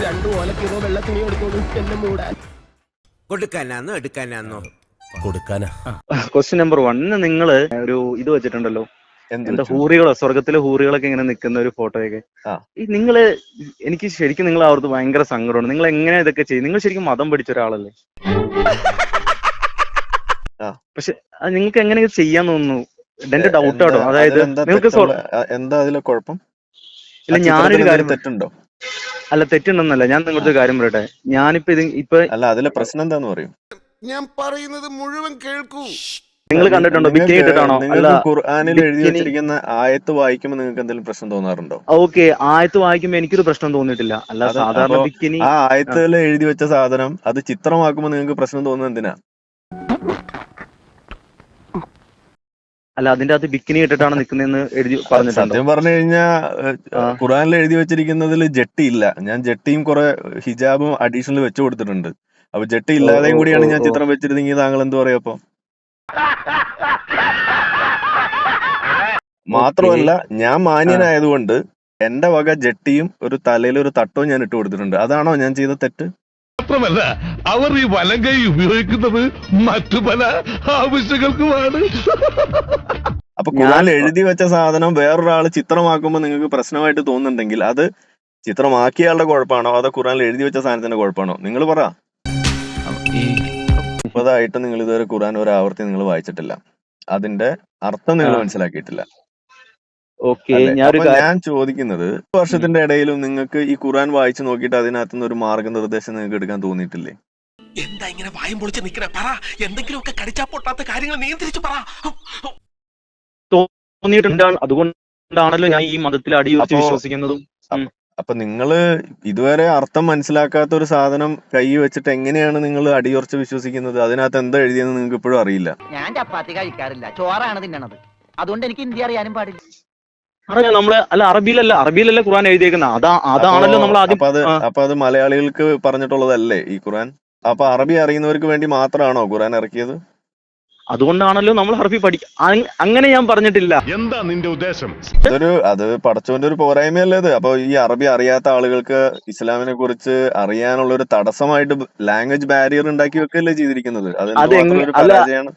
രണ്ടു ഓലക്കിലോ വെള്ള തുണി എടുത്തോളൂ എന്നെ മൂടാൻ. കൊടുക്കാനാന്നോ എടുക്കാനാന്നോ? കൊടുക്കാനാ. ക്വസ്റ്റ്യൻ നമ്പർ 1 നിങ്ങള് ഒരു ഇത് വെച്ചിട്ടുണ്ടല്ലോ, എന്താ ഹൂറികളോ, സ്വർഗത്തിലെ ഹൂറികളൊക്കെ ഇങ്ങനെ നിൽക്കുന്ന ഒരു ഫോട്ടോയൊക്കെ. ഈ നിങ്ങള്, എനിക്ക് ശരിക്കും നിങ്ങൾ അവർക്ക് ഭയങ്കര സങ്കടമാണ്. നിങ്ങൾ എങ്ങനെ ഇതൊക്കെ ചെയ്യും? നിങ്ങൾ ശരിക്കും മതം പഠിച്ച ഒരാളല്ലേ? പക്ഷെ നിങ്ങൾക്ക് എങ്ങനെ ഇത് ചെയ്യാൻ തോന്നുന്നു? എന്റെ ഡൗട്ട് ആട്ടോ. അതായത് നിങ്ങൾക്ക് എന്താ അതിലെ കുഴപ്പം? ഇല്ല, ഞാനൊരു കാര്യം തെറ്റുണ്ടോ? അല്ല, തെറ്റുണ്ടെന്നല്ല, ഞാൻ നിങ്ങളുടെ ഒരു കാര്യം പറയട്ടെ. ഞാനിപ്പോ ഇപ്പൊ അല്ല, അതിലെ പ്രശ്നം എന്താന്ന് പറയും. ഞാൻ പറയുന്നത് മുഴുവൻ കേൾക്കൂ. നിങ്ങൾ കണ്ടിട്ടുണ്ടോ? ബിക്കിനി ഇട്ടിട്ടാണോ? അല്ല, ഖുർആനിൽ എഴുതി വെച്ചിരിക്കുന്ന ആയത്ത് വായിക്കുമ്പോൾ നിങ്ങൾക്ക് എന്തെങ്കിലും പ്രശ്നം തോന്നാറുണ്ടോ? ഓക്കെ, ആയത്ത് വായിക്കുമ്പോ എനിക്കൊരു പ്രശ്നം തോന്നിയിട്ടില്ല. അല്ല, സാധാരണ ബിക്കിനി ആ ആയത്തിൽ എഴുതി വെച്ച സാധനം അത് ചിത്രമാക്കുമ്പോൾ നിങ്ങൾക്ക് പ്രശ്നം തോന്നുന്നത് എന്തിനാ? അല്ല, അതിന്റെ അകത്ത് ബിക്കിനി ഇട്ടിട്ടാണ് നിൽക്കുന്നതെന്ന് എഴുതി പറഞ്ഞിട്ടുണ്ട്. സത്യം പറഞ്ഞു കഴിഞ്ഞാൽ ഖുർആനിൽ എഴുതി വെച്ചിരിക്കുന്നതിൽ ജട്ടി ഇല്ല. ഞാൻ ജട്ടിയും കുറെ ഹിജാബും അഡീഷണൽ വെച്ചു കൊടുത്തിട്ടുണ്ട്. അപ്പൊ ജട്ടി ഇല്ലാതെയും കൂടിയാണ് ഞാൻ ചിത്രം വെച്ചിരുന്നെങ്കിൽ താങ്കൾ എന്ത് പറയാ? അപ്പൊ മാത്രമല്ല, ഞാൻ മാന്യനായതുകൊണ്ട് എന്റെ വക ജട്ടിയും ഒരു തലയിൽ ഒരു തട്ടവും ഞാൻ ഇട്ട് കൊടുത്തിട്ടുണ്ട്. അതാണോ ഞാൻ ചെയ്ത തെറ്റ്? മാത്രമല്ല, അവർ ഈ വലം കൈ ഉപയോഗിക്കുന്നത് മറ്റു പല ആവശ്യങ്ങൾക്കുമാണ്. അപ്പൊ ഖുർആനിൽ എഴുതി വെച്ച സാധനം വേറൊരാള് ചിത്രമാക്കുമ്പോ നിങ്ങൾക്ക് പ്രശ്നമായിട്ട് തോന്നുന്നുണ്ടെങ്കിൽ അത് ചിത്രമാക്കിയയാളുടെ കുഴപ്പമാണോ അതോ ഖുർആനിൽ എഴുതി വെച്ച സാധനത്തിന്റെ കുഴപ്പമാണോ? നിങ്ങൾ പറ. 30 നിങ്ങൾ ഇതുവരെ ഖുർആൻ ഒരു ആവർത്തി നിങ്ങൾ വായിച്ചിട്ടില്ല. അതിന്റെ അർത്ഥം നിങ്ങൾ മനസ്സിലാക്കിയിട്ടില്ല. ഞാൻ ചോദിക്കുന്നത്, വർഷത്തിന്റെ ഇടയിലും നിങ്ങൾക്ക് ഈ ഖുർആൻ വായിച്ചു നോക്കിയിട്ട് അതിനകത്തുനിന്ന് ഒരു മാർഗനിർദ്ദേശം നിങ്ങൾക്ക് എടുക്കാൻ തോന്നിയിട്ടില്ലേ? എന്താ ഇങ്ങനെ വായും പൊളിച്ച് നിക്കണേ? പറ, എന്തെങ്കിലുമൊക്കെ കടിച്ചാ പൊട്ടാത്ത കാര്യങ്ങൾ നിയന്ത്രിച്ചു പറ. തോന്നിയിട്ടുണ്ട്. അതുകൊണ്ടാണല്ലോ ഞാൻ ഈ മതത്തിൽ അടിയുറച്ച് വിശ്വസിക്കുന്നതും. അപ്പൊ നിങ്ങള് ഇതുവരെ അർത്ഥം മനസ്സിലാക്കാത്ത ഒരു സാധനം കൈ വെച്ചിട്ട് എങ്ങനെയാണ് നിങ്ങൾ അടിയുറച്ച് വിശ്വസിക്കുന്നത്? അതിനകത്ത് എന്താ എഴുതിയെന്ന് നിങ്ങൾക്ക് ഇപ്പോഴും അറിയില്ല. ഞാൻ ചപ്പാത്തി കഴിക്കാറില്ല, ചോറാണ് തിന്നണത്. അതുകൊണ്ട് എനിക്ക് ഹിന്ദി അറിയാനും പാടില്ല. നമ്മള് അല്ല, അറബിയിലല്ല ഖുർആൻ എഴുതിയേക്കുന്നത്. അതാണല്ലോ നമ്മൾ ആദ്യം. അപ്പൊ അത് മലയാളികൾക്ക് പറഞ്ഞിട്ടുള്ളതല്ലേ ഈ ഖുർആൻ? അപ്പൊ അറബി അറിയുന്നവർക്ക് വേണ്ടി മാത്രമാണോ ഖുർആൻ ഇറക്കിയത്? അതുകൊണ്ടാണല്ലോ നമ്മൾ അറബി അങ്ങനെ ഞാൻ പറഞ്ഞിട്ടില്ല. എന്താ നിന്റെ ഉദ്ദേശം? അത് പടച്ചോന്റെ ഒരു പോരായ്മയല്ലേ അത്? അപ്പൊ ഈ അറബി അറിയാത്ത ആളുകൾക്ക് ഇസ്ലാമിനെ കുറിച്ച് അറിയാനുള്ള ഒരു തടസ്സമായിട്ട് ലാംഗ്വേജ് ബാരിയർ ഉണ്ടാക്കി വെക്കല്ലേ ചെയ്തിരിക്കുന്നത്? അത് പരാജയമാണ്.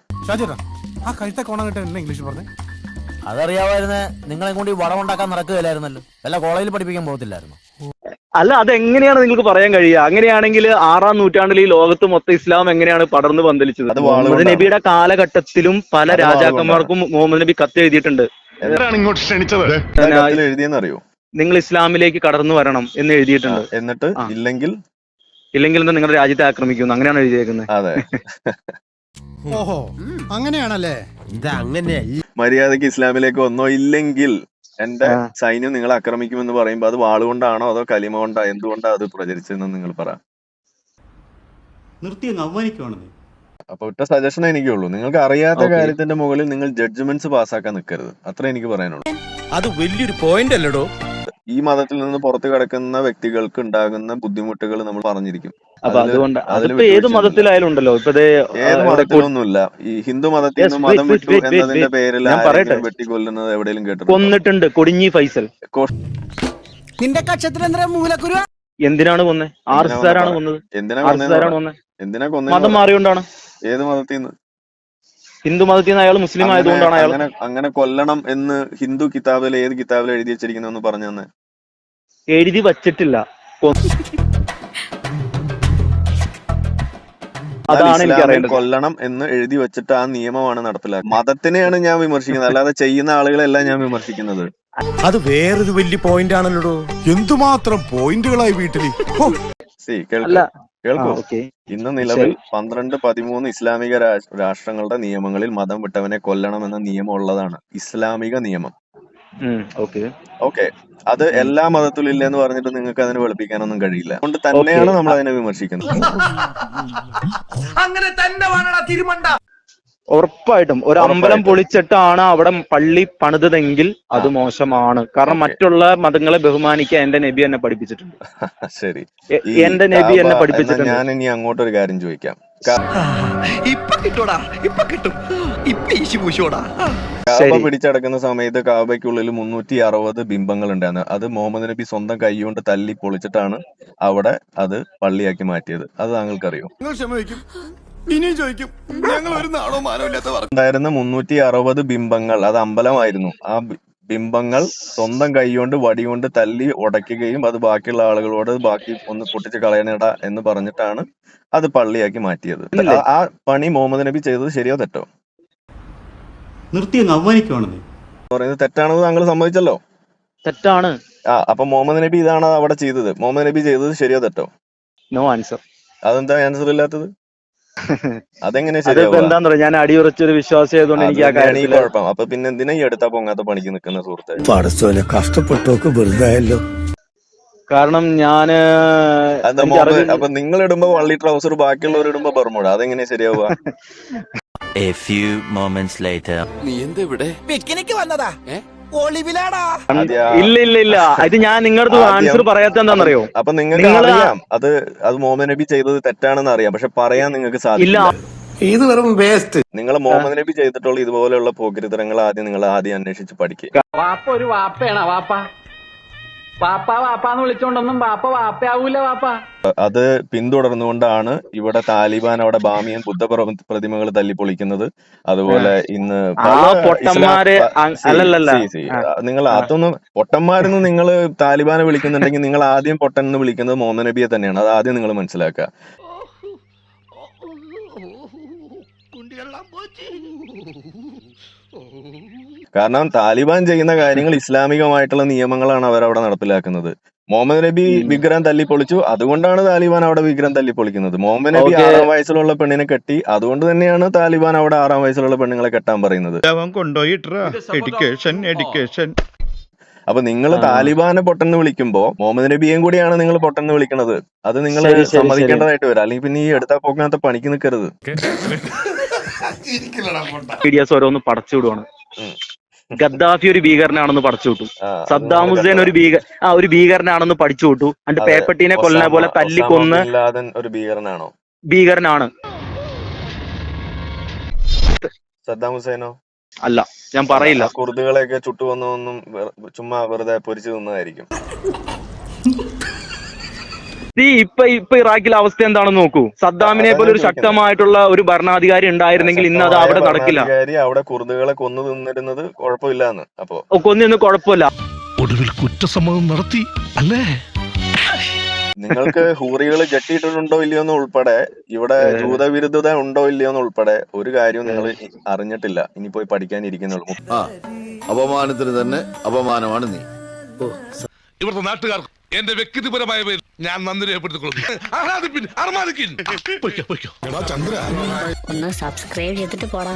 അതറിയാമായിരുന്നേ നിങ്ങളെ കൊണ്ട് വടമുണ്ടാക്കാൻ നടക്കുകയില്ലായിരുന്നല്ലോ. വല്ല കോളേജിൽ പഠിപ്പിക്കാൻ പോകത്തില്ലായിരുന്നു. അല്ല, അതെങ്ങനെയാണ് നിങ്ങൾക്ക് പറയാൻ കഴിയുക? അങ്ങനെയാണെങ്കിൽ 6-ാം നൂറ്റാണ്ടിൽ ഈ ലോകത്ത് മൊത്തം ഇസ്ലാം എങ്ങനെയാണ് പടർന്നു പന്തലിച്ചത്? മുഹമ്മദ് നബിയുടെ കാലഘട്ടത്തിലും പല രാജാക്കന്മാർക്കും മുഹമ്മദ് നബി കത്ത് എഴുതിയിട്ടുണ്ട്. ഇങ്ങോട്ട് ക്ഷണിച്ചത് എഴുതിയെന്നറിയോ? നിങ്ങൾ ഇസ്ലാമിലേക്ക് കടന്നു വരണം എന്ന് എഴുതിയിട്ടുണ്ട്. എന്നിട്ട് ഇല്ലെങ്കിൽ എന്താ നിങ്ങളുടെ രാജ്യത്തെ ആക്രമിക്കുന്നു, അങ്ങനെയാണ് എഴുതിയേക്കുന്നത്. അതെ. ഓഹോ, അങ്ങനെയാണല്ലേ? മര്യാദക്ക് ഇസ്ലാമിലേക്ക് വന്നോ, ഇല്ലെങ്കിൽ എന്റെ സൈന്യം നിങ്ങളെ ആക്രമിക്കുമെന്ന് പറയുമ്പോ അത് വാളുകൊണ്ടാണോ അതോ കലിമ കൊണ്ടാ, എന്തുകൊണ്ടാ അത് പ്രചരിച്ചതെന്ന് നിങ്ങൾ പറ. അപ്പൊ ഒറ്റ സജഷൻ എനിക്കുള്ളൂ, നിങ്ങൾക്ക് അറിയാത്ത കാര്യത്തിന്റെ മുകളിൽ നിങ്ങൾ ജഡ്ജ്മെന്റ്സ് പാസ്സാക്കാൻ നിൽക്കരുത്. അത്ര എനിക്ക് പറയാനുള്ളൂ. അത് വലിയൊരു പോയിന്റ് അല്ലടോ. ഈ മതത്തിൽ നിന്ന് പുറത്തു കിടക്കുന്ന വ്യക്തികൾക്ക് ഉണ്ടാകുന്ന ബുദ്ധിമുട്ടുകൾ നമ്മൾ പറഞ്ഞിരിക്കും. അപ്പൊ അതുകൊണ്ട് അതിപ്പോ ഏത് മതത്തിലായാലും ഉണ്ടല്ലോ. ഇപ്പൊ ഏത് മതത്തിലൊന്നുമില്ല. ഈ ഹിന്ദു മതത്തിൽ നിന്ന് മതം വിട്ടു എന്നതിന്റെ പേരിൽ വെട്ടിക്കൊല്ലുന്നത് എവിടെയെങ്കിലും കേട്ടിട്ടുണ്ടോ? കൊന്നിട്ടുണ്ട്. കൊടിഞ്ഞി ഫൈസൽ. നിന്റെ കക്ഷത്തിൽ മൂലക്കുരു എന്തിനാണ് കൊന്നത്? ആർഎസ്എസ്കാരാണ് കൊന്നത്. എന്തിനാ കൊന്നത്? മതം മാറിയോണ്ടാണ്. ഏത് മതത്തിൽ നിന്ന്? ഹിന്ദു മതത്തിൽ നിന്ന് അയാൾ മുസ്ലിം ആയതുകൊണ്ടാണ് അയാൾ അങ്ങനെ കൊല്ലണം എന്ന് ഹിന്ദു കിതാബിൽ ഏത് കിതാബിൽ എഴുതി വെച്ചിരിക്കുന്നു പറഞ്ഞു തന്നെ. എഴുതി വച്ചിട്ടില്ല. അതാണ് എനിക്കറിയേണ്ടത്. കൊല്ലണം എന്ന് എഴുതി വെച്ചിട്ട് ആ നിയമമാണ് നടപ്പിലാക്കുന്നത്. മതത്തിനെയാണ് ഞാൻ വിമർശിക്കുന്നത്, അല്ലാതെ ചെയ്യുന്ന ആളുകളെല്ലാം ഞാൻ വിമർശിക്കുന്നത്. അത് വേറൊരു വലിയ പോയിന്റ് ആണല്ലോ. എന്തുമാത്രം പോയിന്റുകളായി വീട്ടില്. കേൾക്കൂ, ഇന്ന് നിലവിൽ 12-13 ഇസ്ലാമിക രാഷ്ട്രങ്ങളുടെ നിയമങ്ങളിൽ മതം വിട്ടവനെ കൊല്ലണമെന്ന നിയമം ഉള്ളതാണ്. ഇസ്ലാമിക നിയമം. ഓക്കെ, അത് എല്ലാ മതത്തിലും ഇല്ല എന്ന് പറഞ്ഞിട്ട് നിങ്ങൾക്ക് അതിനെ വെളുപ്പിക്കാനൊന്നും കഴിയില്ല. അതുകൊണ്ട് തന്നെയാണ് നമ്മൾ അതിനെ വിമർശിക്കുന്നത്. അങ്ങനെ തന്നെ വേണടാ തിരുമണ്ട. ഉറപ്പായിട്ടും ഒരു അമ്പലം പൊളിച്ചിട്ടാണ് അവിടെ പള്ളി പണിതെങ്കിൽ അത് മോശമാണ്. കാരണം മറ്റുള്ള മതങ്ങളെ ബഹുമാനിക്കാൻ എന്റെ നബി എന്നെ പഠിപ്പിച്ചിട്ടുണ്ട്. ശരി, എന്റെ നബി എന്നെ പഠിപ്പിച്ചിട്ടുണ്ട്. ഞാൻ ഇനി അങ്ങോട്ടൊരു കാര്യം ചോദിക്കാം. ഇപ്പൊ കിട്ടൂടാ, ഇപ്പൊ കിട്ടും, ഇപ്പൊ ഈശി പൂശോടാ. കാബ പിടിച്ചടക്കുന്ന സമയത്ത് കാബയ്ക്കുള്ളിൽ 360 ബിംബങ്ങൾ ഉണ്ടായിരുന്നു. അത് മുഹമ്മദ് നബി സ്വന്തം കൈകൊണ്ട് തല്ലി പൊളിച്ചിട്ടാണ് അവിടെ അത് പള്ളിയാക്കി മാറ്റിയത്. അത് താങ്കൾക്കറിയോ? ഇനിയും ചോദിക്കും, ഞങ്ങൾ ഒരു നാണോ മാനോ ഇല്ലാത്ത ഉണ്ടായിരുന്ന 360 ബിംബങ്ങൾ അത് അമ്പലമായിരുന്നു. ആ ബിംബങ്ങൾ സ്വന്തം കൈകൊണ്ട് വടികൊണ്ട് തല്ലി ഉടയ്ക്കുകയും അത് ബാക്കിയുള്ള ആളുകളോട് ബാക്കി ഒന്ന് പൊട്ടിച്ച് കളയണട എന്ന് പറഞ്ഞിട്ടാണ് അത് പള്ളിയാക്കി മാറ്റിയത്. ആ പണി മുഹമ്മദ് നബി ചെയ്തത് ശരിയോ തെറ്റോ? നിർത്തി അങ്ങ് അവമാനിക്കുവാണ് നീ. പറയുന്നത് തെറ്റാണെന്ന് താങ്കൾ സമ്മതിച്ചല്ലോ. തെറ്റാണ്. അപ്പൊ മുഹമ്മദ് നബി ഇതാണ് അവിടെ ചെയ്തത്. മുഹമ്മദ് നബി ചെയ്തത് ശരിയോ തെറ്റോ? No answer. അതെന്താ ആൻസർ ഇല്ലാത്തത്? അതെങ്ങനെ അതിപ്പോ ശരിയാവുക? എന്താന്ന് പറയാ, ഞാൻ അടിയുറച്ചൊരു വിശ്വാസി ആയതുകൊണ്ട് എനിക്ക് ആ അതുതന്നെയാണ് ഈ കാര്യത്തിൽ കുഴപ്പം. അപ്പൊ പിന്നെ എന്തിനാ ഈ എടുത്താ പൊങ്ങാത്ത പണിക്ക് നിൽക്കുന്ന സുഹൃത്തെ? പടച്ചോലെ കഷ്ടപ്പെട്ടോക്ക് വെറുതെ ആയല്ലോ. കാരണം ഞാന് അതെന്താ മുഹമ്മദ്? അപ്പൊ നിങ്ങൾ ഇടുമ്പോ വള്ളി ട്രൗസർ ബാക്കിയുള്ളവർ ഇടുമ്പോ ബർമൂഡ, അതെങ്ങനെ ശരിയാവുക? നീ എന്താ ഇവിടെ? പിക്നിക്ക് വന്നതാ, ഒളിവിലാടാ. ഇല്ല ഇല്ല ഇല്ല, ഇത് ഞാൻ നിങ്ങളുടെ ആൻസർ പറയാത്ത എന്താണെന്നറിയോ? അപ്പൊ നിങ്ങൾക്ക് അറിയാം അത് മുഹമ്മദ് നബി ചെയ്തത് തെറ്റാണെന്ന് അറിയാം, പക്ഷെ പറയാൻ നിങ്ങൾക്ക് സാധിക്കില്ല. ഇത് വെറും വേസ്റ്റ്. നിങ്ങൾ മുഹമ്മദ് നബി ചെയ്തിട്ടുള്ള ഇതുപോലെയുള്ള പോക്കിരിത്തരങ്ങൾ നിങ്ങൾ ആദ്യം അന്വേഷിച്ച് പഠിക്കുക. വാപ്പ ഒരു വാപ്പയാണ് വാപ്പ. വാപ്പ വാപ്പാന്ന് വിളിച്ചോണ്ടൊന്നും വാപ്പ വാപ്പയാവൂല വാപ്പ. അത് പിന്തുടർന്നുകൊണ്ടാണ് ഇവിടെ താലിബാൻ അവിടെ ബാമിയൻ ബുദ്ധ പ്രതിമകൾ തല്ലിപ്പൊളിക്കുന്നത്. അതുപോലെ ഇന്ന് പൊട്ടന്മാര് അല്ലല്ല, നിങ്ങൾ അതൊന്നും പൊട്ടന്മാരെന്ന് നിങ്ങൾ താലിബാനെ വിളിക്കുന്നുണ്ടെങ്കിൽ നിങ്ങൾ ആദ്യം പൊട്ടൻ എന്ന് വിളിക്കുന്നത് മുഹമ്മദ് നബിയെ തന്നെയാണ്. അത് ആദ്യം നിങ്ങൾ മനസ്സിലാക്കുക. കാരണം താലിബാൻ ചെയ്യുന്ന കാര്യങ്ങൾ ഇസ്ലാമികമായിട്ടുള്ള നിയമങ്ങളാണ് അവരവിടെ നടപ്പിലാക്കുന്നത്. മുഹമ്മദ് നബി വിഗ്രഹം തല്ലിപ്പൊളിച്ചു, അതുകൊണ്ടാണ് താലിബാൻ അവിടെ വിഗ്രഹം തല്ലിപ്പൊളിക്കുന്നത്. മുഹമ്മദ് നബി 6 വയസ്സിലുള്ള പെണ്ണിനെ കെട്ടി, അതുകൊണ്ട് തന്നെയാണ് താലിബാൻ അവിടെ 6 വയസ്സുള്ള പെണ്ണുങ്ങളെ കെട്ടാൻ പറയുന്നത്. അപ്പൊ നിങ്ങൾ താലിബാനെ പൊട്ടെന്ന് വിളിക്കുമ്പോ മുഹമ്മദ് നബിയെയും കൂടിയാണ് നിങ്ങൾ പൊട്ടെന്ന് വിളിക്കുന്നത്. അത് നിങ്ങൾ സമ്മതിക്കേണ്ടതായിട്ട് വരും. അല്ലെങ്കിൽ പിന്നെ ഈ എടുത്താ പോക്കാത്ത പണിക്ക് നിൽക്കരുത്. മീഡിയാസ് ഓരോന്ന് പടച്ചു വിടുവാണ്. ഗദ്ദാഫി ഒരു ഭീകരനാണെന്ന് പടച്ചു വിട്ടു, സദ്ദാം ഹുസൈൻ ഒരു ഭീകരനാണെന്ന് പഠിച്ചു വിട്ടു. എന്നിട്ട് പേപ്പട്ടീനെ കൊല്ലുന്ന പോലെ തല്ലിക്കൊന്ന് ഒരു ഭീകരനാണോ? ഭീകരനാണ്. സദ്ദാം ഹുസൈനോ? അല്ല, ഞാൻ പറയില്ല. കുർദുകളെയൊക്കെ ചുട്ടുവന്നൊന്നും ചുമ്മാ വെറുതെ പൊരിച്ചു നിന്നതായിരിക്കും. ഇപ്പൊ ഇറാഖിലെ അവസ്ഥ എന്താണെന്ന് നോക്കൂ. സദ്ദാമിനെ പോലെ ഒരു ശക്തമായിട്ടുള്ള ഒരു ഭരണാധികാരി ഉണ്ടായിരുന്നെങ്കിൽ ഇന്ന് അത് അവിടെ നടക്കില്ല. അവിടെ കുർദുകളെ കൊന്നു തിന്നിരുന്നത് കുഴപ്പമില്ലാന്ന്. അപ്പൊ കൊന്നു കുഴപ്പമില്ല. ഒടുവിൽ കുറ്റസമ്മതം നടത്തി അല്ലേ? നിങ്ങൾക്ക് ഹൂറികൾ ജെട്ടിയിട്ടുണ്ടോ ഇല്ലയോന്ന് ഉൾപ്പെടെ, ഇവിടെ ജൂതവിരുദ്ധത ഉണ്ടോ ഇല്ലയോന്ന് ഉൾപ്പെടെ ഒരു കാര്യവും നിങ്ങൾ അറിഞ്ഞിട്ടില്ല. ഇനി പോയി പഠിക്കാനിരിക്കുന്നുള്ളൂ. അപമാനത്തിന് തന്നെ അപമാനമാണ് നീ. ഇവിടുത്തെ നാട്ടുകാർ എന്റെ വ്യക്തിപരമായ പേരിൽ ഞാൻ നന്ദി രേഖപ്പെടുത്തിക്കൊള്ളുന്നു. ഒന്ന് സബ്സ്ക്രൈബ് ചെയ്തിട്ട് പോടാ.